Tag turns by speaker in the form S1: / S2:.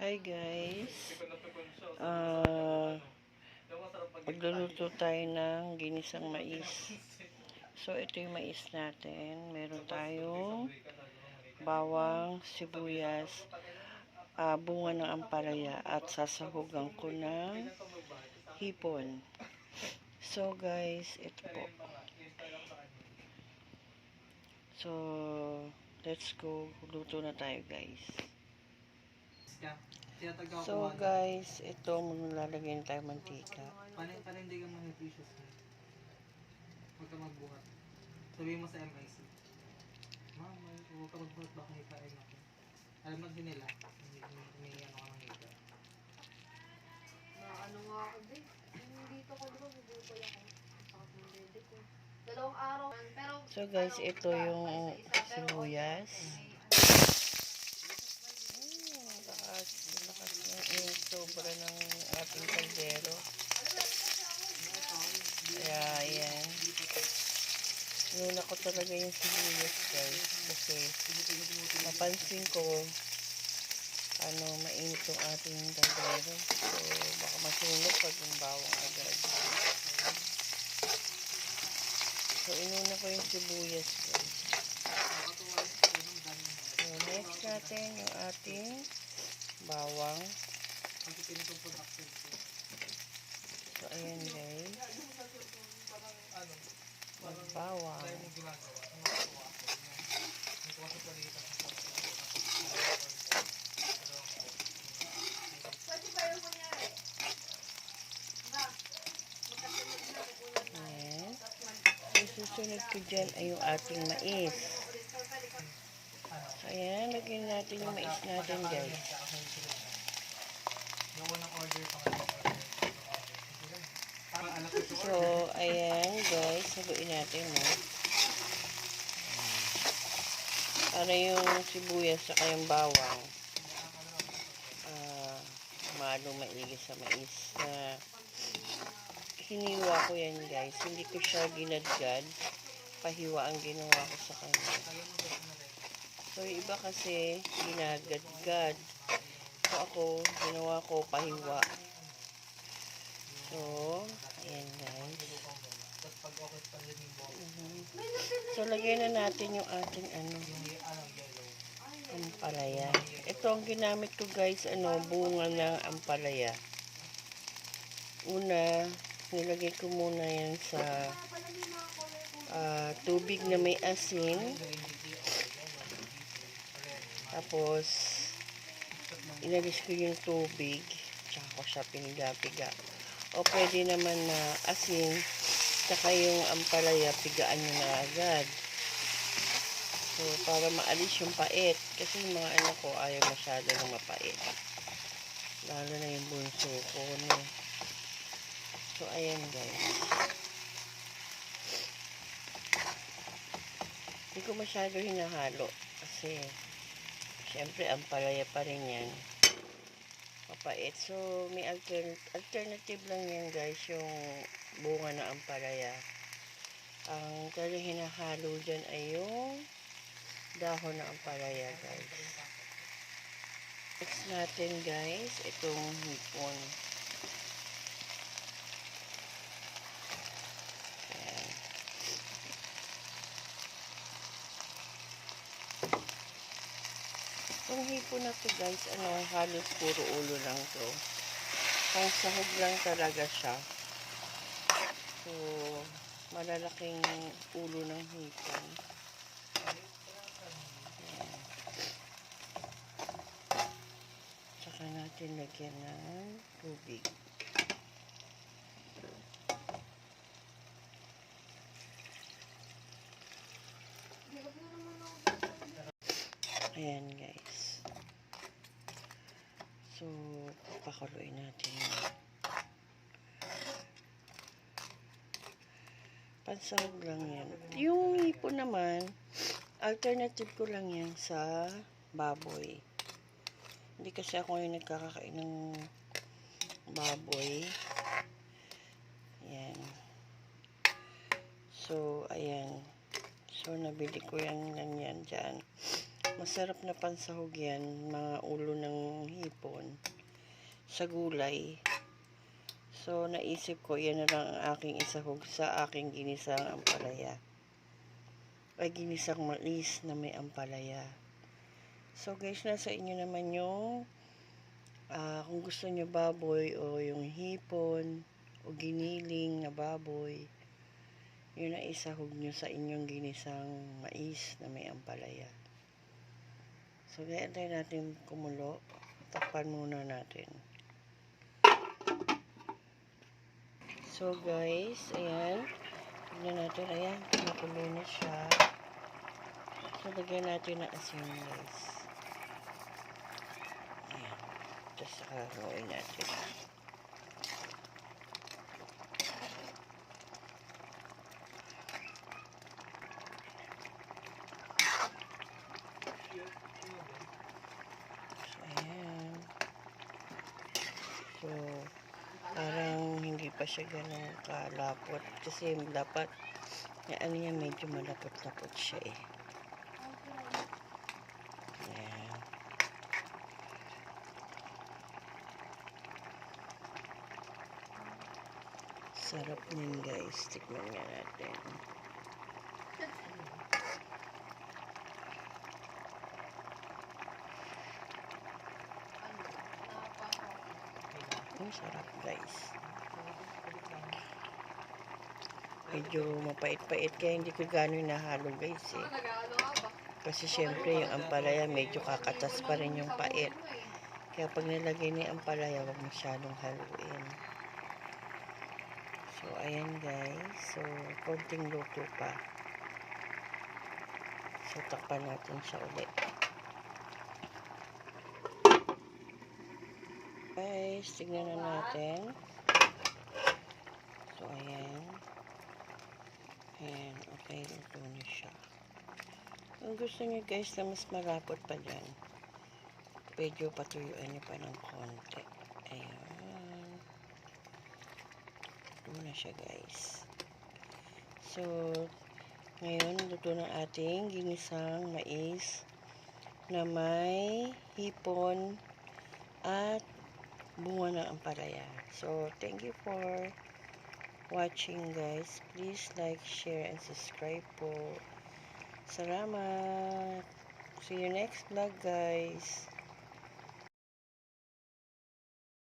S1: Hi guys, uh, magluluto tayo ng ginisang mais. So ito yung mais natin. Meron tayong bawang, sibuyas, bunga ng ampalaya at sasahugan ko ng hipon. So guys, ito po. So let's go, luto na tayo guys. So guys, ito maglalagay na tayo mantika.
S2: Paano hindi ka mag-nutritious mo? Huwag ka magbuhat. Sabihin mo sa MIC. Ma'am, huwag ka magbuhat, baka hipain ako. Alam mo din nila, may ano ka manghita.
S3: Na ano nga ako din. Dito ko diba, bubukol ako. Sakit ng dede ko. 2 araw. Pero,
S1: So guys, ito yung sibuyas. Lakas ng sobra ng ating kaldero. Kaya ayan. Nuna ko talaga yung sibuyas guys. Kasi napansin ko mainit yung ating kaldero. So baka masunog pag yung bawang agad. So inuna ko yung sibuyas guys. So next natin yung ating bawang. So ayan guys. Bawang. Ayan. Yung susunod ko dyan ay yung ating mais. So ayan, lagyan natin yung mais natin guys. So ayan guys, haluin natin para yung sibuyas sa yung bawang maigi sa mais na hiniwa ko yan guys. Hindi ko siya ginadgad, pahiwa ang ginawa ko sa kanya. So yung iba kasi ginagadgad, so ako ginawa ko pahiwa. So ayan guys. So lagyan na natin yung ating ampalaya. Ito ang ginamit ko guys, bunga ng ampalaya. Una, nilagay ko muna yan sa tubig na may asin. Tapos inalis ko yung tubig, tsaka ko siya piniga-piga. O pwede naman na asin, tsaka yung ampalaya, pigaan nyo na agad. So, para maalis yung pait. Kasi yung mga anak ko, ayaw masyado ng mapait. Lalo na yung bunso ko. So, ayan guys. Hindi ko masyado hinahalo. Kasi, syempre, ampalaya pa rin yan. Mapait. So, may alternative lang yan guys, yung bunga ng ampalaya. Ang talagang hinahalo dyan ay yung dahon ng ampalaya guys. Next natin guys, itong hipon. Ayan. Itong hipon na to guys, halos puro ulo lang to. Pang sahog lang talaga siya. So, malalaking ulo ng hipon. Tsaka natin lagyan ng tubig. Ayan guys. So, papakuloy natin yun. Pansahog lang yan. Yung hipon naman, alternative ko lang yan sa baboy. Hindi kasi ako yung nagkakakain ng baboy. Ayan. So, ayan. So, nabili ko yan ganyan dyan. Masarap na pansahog yan, mga ulo ng hipon. sa gulay. So, naisip ko, yan na lang ang aking isahog sa aking ginisang ampalaya. Ay, ginisang mais na may ampalaya. So, guys, nasa inyo naman yung kung gusto nyo baboy o yung hipon o giniling na baboy, yun na isahog nyo sa inyong ginisang mais na may ampalaya. So, kaya antayin natin kumulo. Takpan muna natin. So, guys, ayan. Tignan natin, ayan. Kumukulo na siya. So, lagyan natin ng asin, guys. Ayan. Tapos, haluin natin. Ayan. So, parang hindi pa siya ganun kalapot. Kasi dapat, ano niya, medyo malapot-lapot siya eh. Ayan. Sarap din, guys. Tikman nga natin. Sarap, guys. Medyo mapait-pait kaya hindi ko gano'y nahalo, guys eh. Kasi syempre yung ampalaya medyo kakatas pa rin yung pait. Kaya pag nilagay ni ampalaya, wag masyadong haluin. So, ayan, guys. So, konting luto pa. So, takpan natin siya ulit. Guys, tignan na natin. So, ayan. Ayan, okay, luto na siya. Kung gusto niyo, guys, na mas malapot pa dyan, medyo patuyuan niyo pa ng konti. Ayan. Luto na siya, guys. So, ngayon, luto ng ating ginisang mais na may hipon at bunga ng ampalaya. So, thank you for watching, guys. Please like, share, and subscribe po. Salamat. See you next vlog, guys.